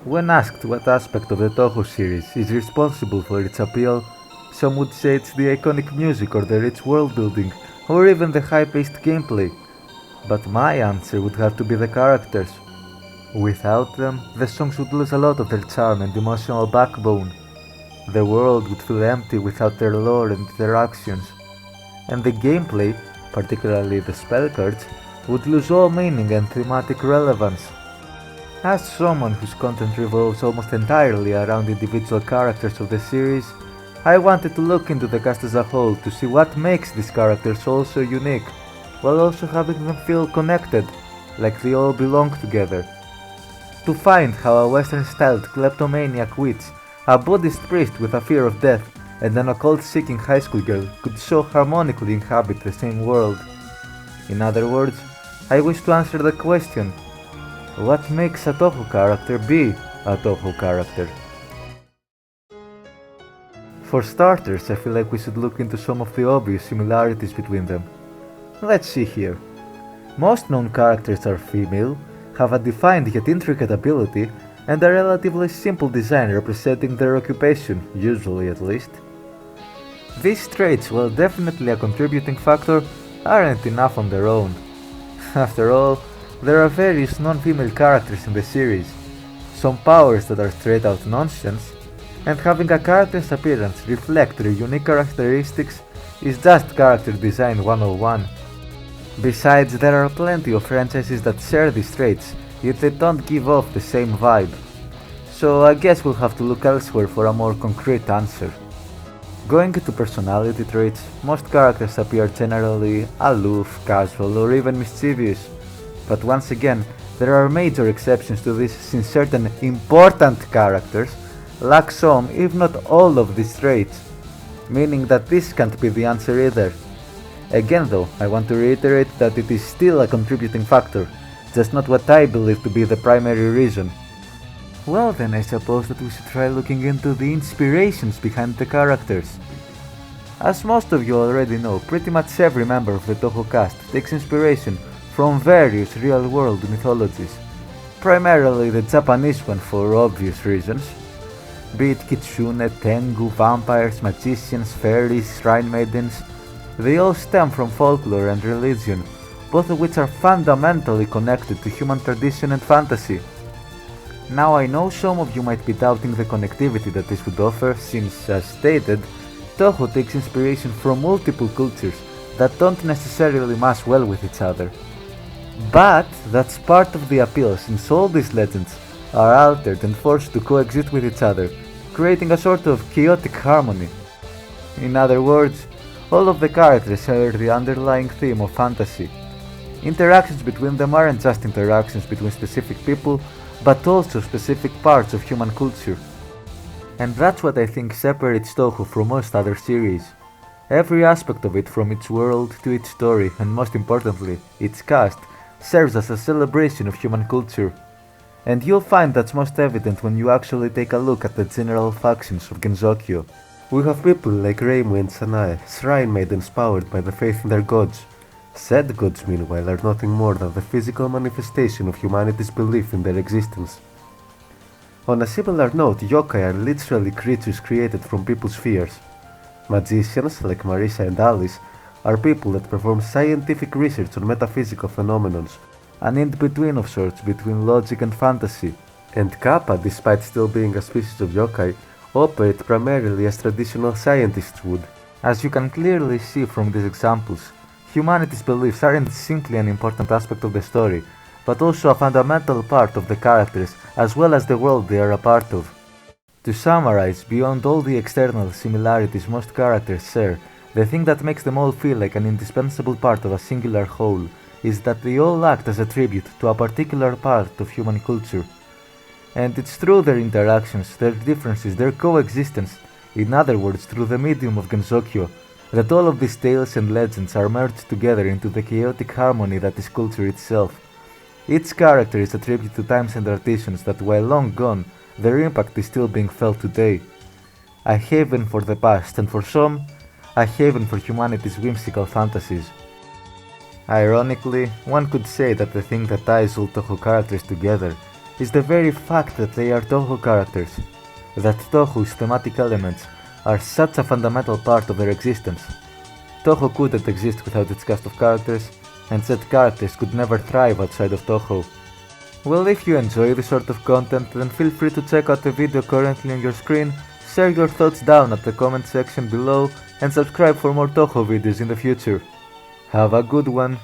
When asked what aspect of the Touhou series is responsible for its appeal, some would say it's the iconic music or the rich world building, or even the high-paced gameplay. But my answer would have to be the characters. Without them, the songs would lose a lot of their charm and emotional backbone. The world would feel empty without their lore and interactions. And the gameplay, particularly the spell cards, would lose all meaning and thematic relevance. As someone whose content revolves almost entirely around individual characters of the series, I wanted to look into the cast as a whole to see what makes these characters all so unique, while also having them feel connected, like they all belong together. To find how a western-styled kleptomaniac witch, a Buddhist priest with a fear of death, and an occult-seeking high school girl could so harmonically inhabit the same world. In other words, I wish to answer the question, what makes a Touhou character be a Touhou character? For starters, I feel like we should look into some of the obvious similarities between them. Let's see here. Most known characters are female, have a defined yet intricate ability, and a relatively simple design representing their occupation, usually at least. These traits, while definitely a contributing factor, aren't enough on their own. After all, there are various non-female characters in the series, some powers that are straight out nonsense, and having a character's appearance reflect their unique characteristics is just character design 101. Besides, there are plenty of franchises that share these traits, yet they don't give off the same vibe. So I guess we'll have to look elsewhere for a more concrete answer. Going into personality traits, most characters appear generally aloof, casual, or even mischievous. But once again, there are major exceptions to this since certain important characters lack some, if not all of these traits, meaning that this can't be the answer either. Again though, I want to reiterate that it is still a contributing factor, just not what I believe to be the primary reason. Well then, I suppose that we should try looking into the inspirations behind the characters. As most of you already know, pretty much every member of the Touhou cast takes inspiration from various real-world mythologies, primarily the Japanese one for obvious reasons. Be it kitsune, tengu, vampires, magicians, fairies, shrine maidens, they all stem from folklore and religion, both of which are fundamentally connected to human tradition and fantasy. Now I know some of you might be doubting the connectivity that this would offer since, as stated, Touhou takes inspiration from multiple cultures that don't necessarily mesh well with each other. But that's part of the appeal since all these legends are altered and forced to coexist with each other, creating a sort of chaotic harmony. In other words, all of the characters share the underlying theme of fantasy. Interactions between them aren't just interactions between specific people, but also specific parts of human culture. And that's what I think separates Touhou from most other series. Every aspect of it, from its world to its story, and most importantly, its cast, serves as a celebration of human culture. And you'll find that's most evident when you actually take a look at the general factions of Gensokyo. We have people like Reimu and Sanae, shrine maidens powered by the faith in their gods. Said gods, meanwhile, are nothing more than the physical manifestation of humanity's belief in their existence. On a similar note, yokai are literally creatures created from people's fears. Magicians, like Marisa and Alice, are people that perform scientific research on metaphysical phenomena, an in-between of sorts between logic and fantasy. And Kappa, despite still being a species of yokai, operate primarily as traditional scientists would. As you can clearly see from these examples, humanity's beliefs aren't simply an important aspect of the story, but also a fundamental part of the characters as well as the world they are a part of. To summarize, beyond all the external similarities most characters share, the thing that makes them all feel like an indispensable part of a singular whole is that they all act as a tribute to a particular part of human culture. And it's through their interactions, their differences, their coexistence, in other words through the medium of Gensokyo, that all of these tales and legends are merged together into the chaotic harmony that is culture itself. Each character is a tribute to times and traditions that, while long gone, their impact is still being felt today. A haven for the past, and for some, a haven for humanity's whimsical fantasies. Ironically, one could say that the thing that ties all Touhou characters together is the very fact that they are Touhou characters, that Touhou's thematic elements are such a fundamental part of their existence. Touhou couldn't exist without its cast of characters, and said characters could never thrive outside of Touhou. Well, if you enjoy this sort of content, then feel free to check out the video currently on your screen, share your thoughts down at the comment section below, and subscribe for more Touhou videos in the future. Have a good one!